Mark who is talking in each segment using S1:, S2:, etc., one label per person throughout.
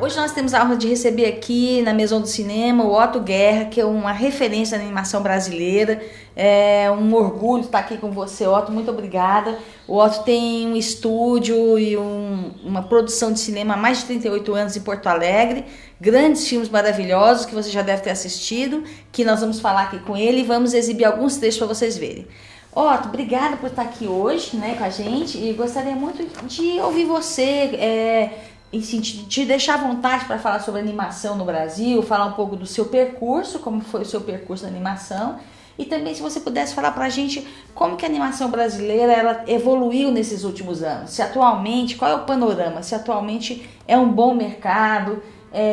S1: Hoje nós temos a honra de receber aqui na Maison do Cinema o Otto Guerra, que é uma referência na animação brasileira. É um orgulho estar aqui com você, Otto. Muito obrigada. O Otto tem um estúdio e uma produção de cinema há mais de 38 anos em Porto Alegre. Grandes filmes maravilhosos que você já deve ter assistido, que nós vamos falar aqui com ele e vamos exibir alguns trechos para vocês verem. Otto, obrigada por estar aqui hoje, né, com a gente, e gostaria muito de ouvir você, e sim, te deixar à vontade para falar sobre animação no Brasil, falar um pouco do seu percurso, como foi o seu percurso na animação, e também se você pudesse falar para a gente como que a animação brasileira ela evoluiu nesses últimos anos, se atualmente, qual é o panorama, se atualmente é um bom mercado,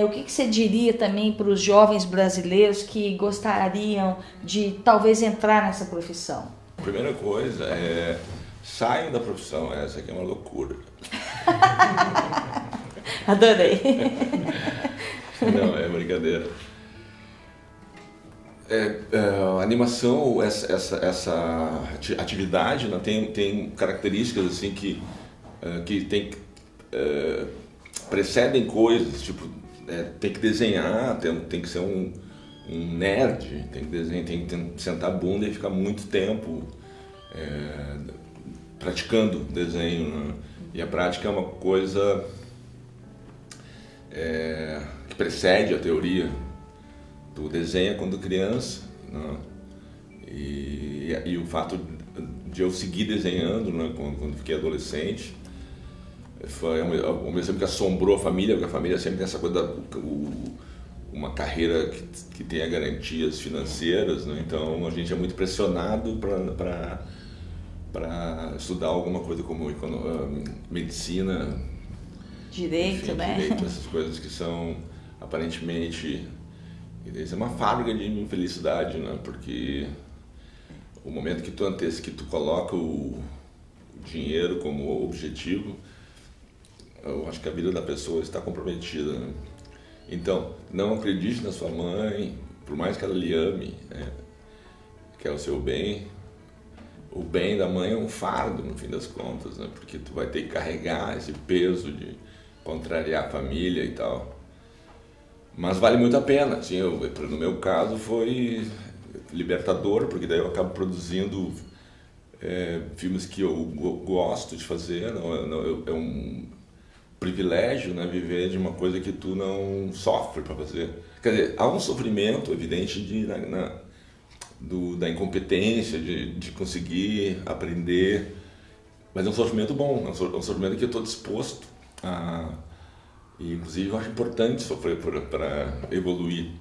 S1: o que você diria também para os jovens brasileiros que gostariam de talvez entrar nessa profissão?
S2: Primeira coisa saiam da profissão, essa aqui é uma loucura.
S1: Adorei.
S2: Não, é brincadeira. A animação, essa atividade, né, tem características assim que precedem coisas, tipo, tem que desenhar, tem que ser um nerd, tem que desenhar, tem que sentar a bunda e ficar muito tempo praticando desenho, né? E a prática é uma coisa que precede a teoria. Tu desenha quando criança, né? E o fato de eu seguir desenhando, né, quando fiquei adolescente, foi ao mesmo tempo que assombrou a família, porque a família sempre tem essa coisa uma carreira que tenha garantias financeiras, né? Então a gente é muito pressionado para estudar alguma coisa como medicina,
S1: direito,
S2: enfim,
S1: né?
S2: Direito, essas coisas que são aparentemente é uma fábrica de infelicidade, né? Porque o momento que tu coloca o dinheiro como objetivo, eu acho que a vida da pessoa está comprometida, né? Então, não acredite na sua mãe, por mais que ela lhe ame, que é o seu bem. O bem da mãe é um fardo, no fim das contas, né? Porque tu vai ter que carregar esse peso de contrariar a família e tal. Mas vale muito a pena, assim, no meu caso foi libertador, porque daí eu acabo produzindo filmes que eu gosto de fazer, é um privilégio, né, viver de uma coisa que tu não sofre para fazer. Quer dizer, há um sofrimento evidente da incompetência, de conseguir aprender, mas é um sofrimento bom, é um sofrimento que eu estou disposto a... E, inclusive, eu acho importante sofrer para evoluir,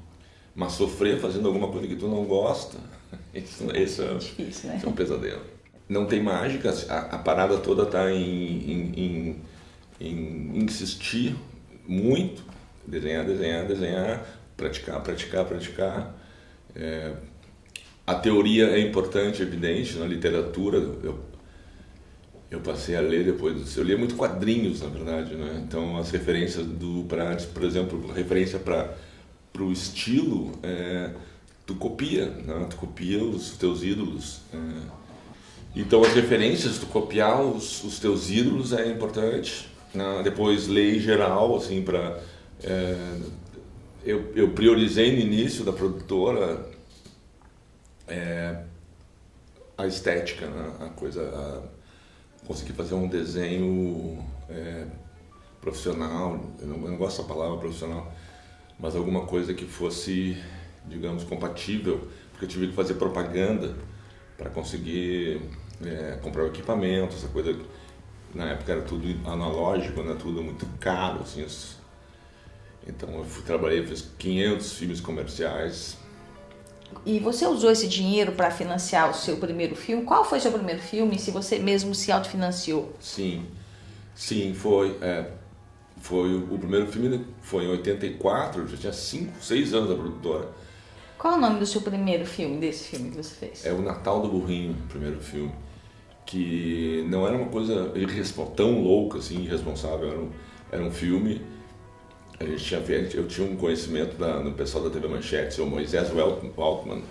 S2: mas sofrer fazendo alguma coisa que tu não gosta, isso é
S1: difícil, né?
S2: Isso é um pesadelo. Não tem mágica, a parada toda está em insistir muito, desenhar, praticar. A teoria é importante, evidente, na literatura. Eu passei a ler depois disso. Eu lia muito quadrinhos, na verdade, né? Então as referências por exemplo, referência para o estilo, tu copia, né? Tu copia os teus ídolos. Então as referências, tu copiar os teus ídolos é importante. Depois lei geral, assim, para eu priorizei no início da produtora a estética, né? A coisa, conseguir fazer um desenho profissional. Eu não gosto da palavra profissional, mas alguma coisa que fosse, digamos, compatível, porque eu tive que fazer propaganda para conseguir comprar o equipamento, essa coisa. Na época era tudo analógico, né? Tudo muito caro, assim. Então eu trabalhei, fiz 500 filmes comerciais.
S1: E você usou esse dinheiro para financiar o seu primeiro filme? Qual foi o seu primeiro filme, se você mesmo se autofinanciou?
S2: Sim, foi. Foi o primeiro filme, foi em 84, eu já tinha 5, 6 anos da produtora.
S1: Qual é o nome do seu primeiro filme, desse filme que você fez?
S2: É O Natal do Burrinho, o primeiro filme. Que não era uma coisa tão louca, assim, irresponsável. Era um filme. Eu tinha um conhecimento no pessoal da TV Manchete, o Moisés Weltman.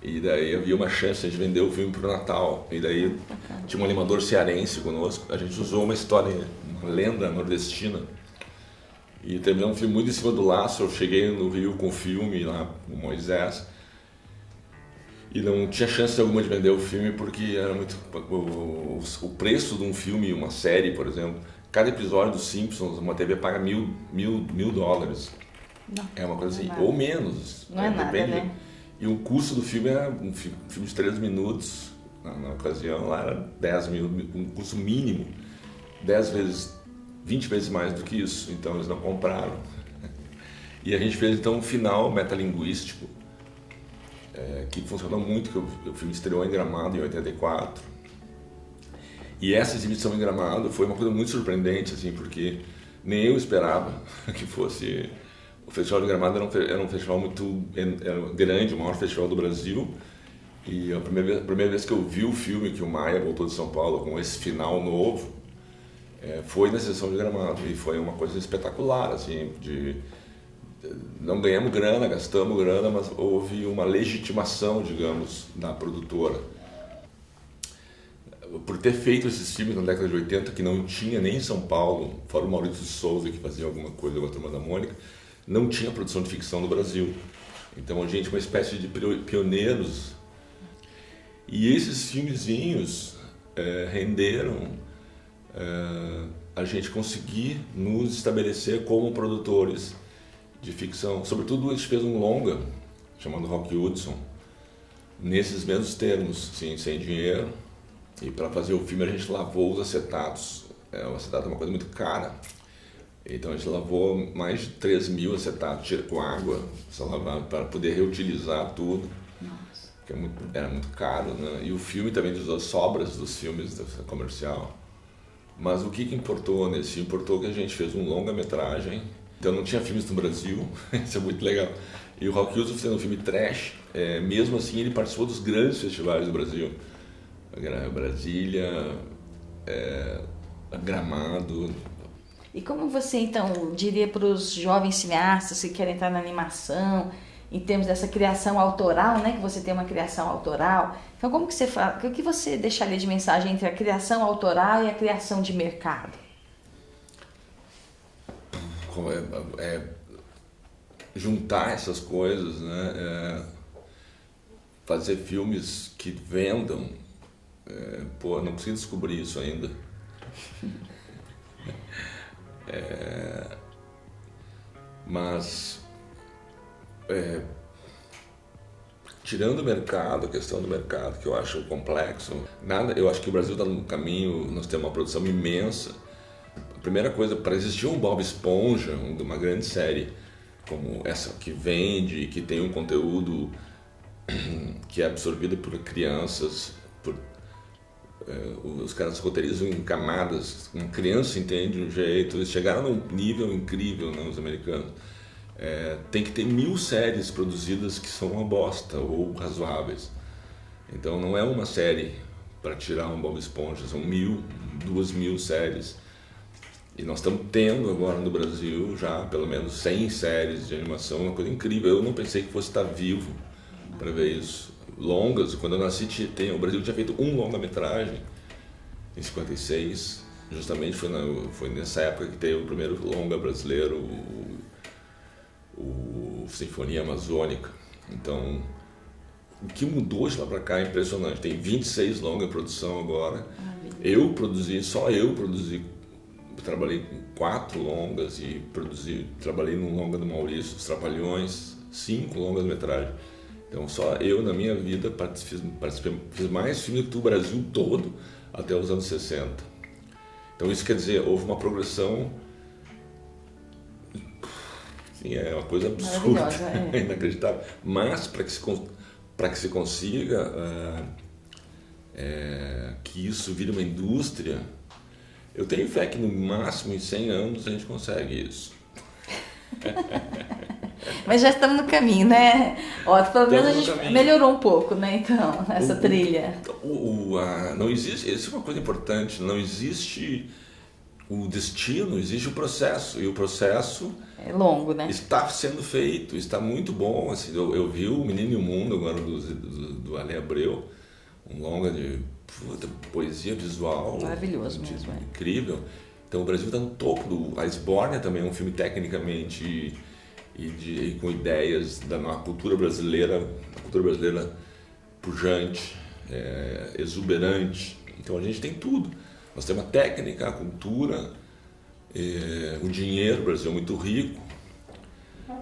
S2: E daí havia uma chance de vender o filme para o Natal. E daí tinha um animador cearense conosco. A gente usou uma história, uma lenda nordestina, E terminamos um filme muito em cima do laço. Eu cheguei no Rio com o filme lá, com o Moisés, e não tinha chance alguma de vender o filme porque era muito... O preço de um filme, uma série, por exemplo, cada episódio dos Simpsons, uma TV paga mil dólares.
S1: Não,
S2: é uma coisa assim,
S1: não é
S2: ou menos.
S1: Não é nada, né?
S2: E o custo do filme era um filme de 3 minutos, na ocasião, lá era 10 mil, um custo mínimo, 10 vezes, 20 vezes mais do que isso, então eles não compraram. E a gente fez então um final metalinguístico, que funcionou muito, que o filme estreou em Gramado em 84. E essa exibição em Gramado foi uma coisa muito surpreendente, assim, porque nem eu esperava que fosse... O Festival de Gramado era um festival muito grande, o maior festival do Brasil. E a primeira vez que eu vi o filme, que o Maia voltou de São Paulo com esse final novo, foi na sessão de Gramado. E foi uma coisa espetacular, assim, não ganhamos grana, gastamos grana, mas houve uma legitimação, digamos, da produtora. Por ter feito esses filmes na década de 80, que não tinha nem em São Paulo, fora o Maurício de Souza, que fazia alguma coisa com a Turma da Mônica, não tinha produção de ficção no Brasil. Então a gente é uma espécie de pioneiros. E esses filmezinhos renderam a gente conseguir nos estabelecer como produtores de ficção. Sobretudo a gente fez um longa, chamado Rock Hudson, nesses mesmos termos, assim, sem dinheiro. E para fazer o filme a gente lavou os acetatos. O acetato é uma coisa muito cara. Então a gente lavou mais de 3 mil acetatos, com água, só lavar para poder reutilizar tudo.
S1: Nossa.
S2: Porque era muito caro, né? E o filme também usou as sobras dos filmes comercial. Mas o que importou nesse? Importou que a gente fez um longa-metragem. Então não tinha filmes no Brasil, isso é muito legal. E o Rock Hudson fazendo um filme trash, mesmo assim ele participou dos grandes festivais do Brasil. Brasília, Gramado.
S1: E como você, então, diria para os jovens cineastas que querem entrar na animação, em termos dessa criação autoral, né? Que você tem uma criação autoral. Então, como que você fala? O que você deixaria de mensagem entre a criação autoral e a criação de mercado?
S2: Juntar essas coisas, né? Fazer filmes que vendam. Não consegui descobrir isso ainda. Mas tirando o mercado, a questão do mercado, que eu acho complexo, eu acho que o Brasil está no caminho, nós temos uma produção imensa. A primeira coisa, para existir um Bob Esponja, uma grande série como essa que vende, que tem um conteúdo que é absorvido por crianças, os caras roteirizam em camadas, uma criança entende de um jeito, eles chegaram num nível incrível, né, os americanos. Tem que ter 1000 séries produzidas que são uma bosta ou razoáveis. Então não é uma série para tirar um Bob Esponja, são 1000, 2000 séries. E nós estamos tendo agora no Brasil já pelo menos 100 séries de animação, uma coisa incrível. Eu não pensei que fosse estar vivo para ver isso. Longas, quando eu nasci, o Brasil tinha feito um longa-metragem em 56, justamente foi nessa época que teve o primeiro longa brasileiro, o Sinfonia Amazônica. Então, o que mudou de lá para cá é impressionante. Tem 26 longa em produção agora. Só eu produzi, trabalhei com 4 longas e trabalhei num longa do Maurício, Os Trapalhões, 5 longas-metragens. Então só eu na minha vida fiz mais filme do que o Brasil todo até os anos 60. Então isso quer dizer, houve uma progressão, assim, é uma coisa absurda, inacreditável. Mas para que se consiga que isso vire uma indústria, eu tenho fé que no máximo em 100 anos a gente consegue isso.
S1: Mas já estamos no caminho, né? Pelo menos a gente melhorou um pouco, né? Então, essa trilha.
S2: Não existe, isso é uma coisa importante, não existe o destino, existe o processo. E o processo
S1: é longo, né?
S2: Está sendo feito, está muito bom. Assim, eu vi o Menino e o Mundo agora do Ale Abreu, um longa de poesia visual.
S1: Maravilhoso mesmo.
S2: Incrível. Então o Brasil está no topo do... A Esbórnia também é um filme tecnicamente e com ideias da cultura brasileira pujante, exuberante. Então a gente tem tudo. Nós temos a técnica, a cultura, o dinheiro. O Brasil é muito rico.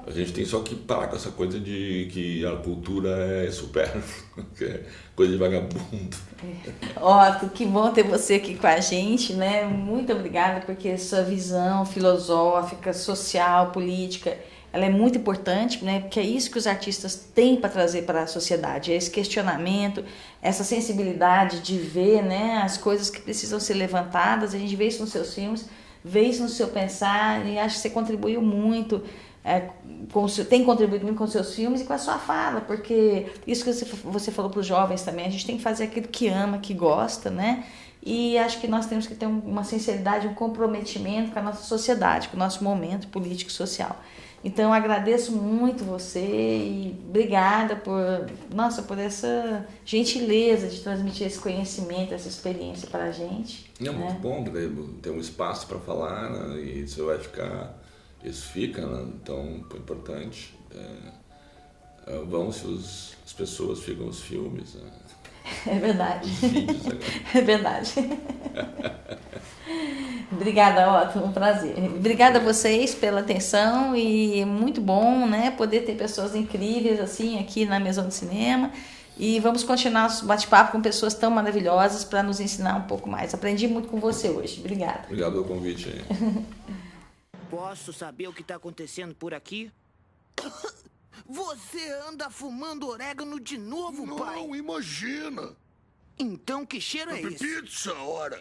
S2: A gente tem só que parar com essa coisa de que a cultura é supérflua, que é coisa de vagabundo.
S1: Otto, que bom ter você aqui com a gente, né? Muito obrigada, porque sua visão filosófica, social, política, ela é muito importante, né? Porque é isso que os artistas têm para trazer para a sociedade, é esse questionamento, essa sensibilidade de ver, né, as coisas que precisam ser levantadas. A gente vê isso nos seus filmes, vê isso no seu pensar, e acho que você contribuiu muito. Tem contribuído muito com os seus filmes e com a sua fala, porque isso que você falou para os jovens também, a gente tem que fazer aquilo que ama, que gosta, né? E acho que nós temos que ter uma sinceridade, um comprometimento com a nossa sociedade, com o nosso momento político e social. Então eu agradeço muito você e obrigada por essa gentileza de transmitir esse conhecimento, essa experiência para a gente.
S2: É muito bom ter um espaço para falar, né? E isso vai ficar... Isso fica, né? Então, é importante. Vão se as pessoas ficam os filmes. Né?
S1: É verdade.
S2: Os vídeos agora.
S1: É verdade. Obrigada, Otto, um prazer. Obrigada a vocês pela atenção e é muito bom, né, poder ter pessoas incríveis assim aqui na Maison do Cinema. E vamos continuar nosso bate-papo com pessoas tão maravilhosas para nos ensinar um pouco mais. Aprendi muito com você hoje. Obrigada.
S2: Obrigado pelo convite aí.
S3: Posso saber o que está acontecendo por aqui? Você anda fumando orégano de novo, pai?
S4: Não, imagina.
S3: Então que cheiro é esse?
S4: Pizza, ora.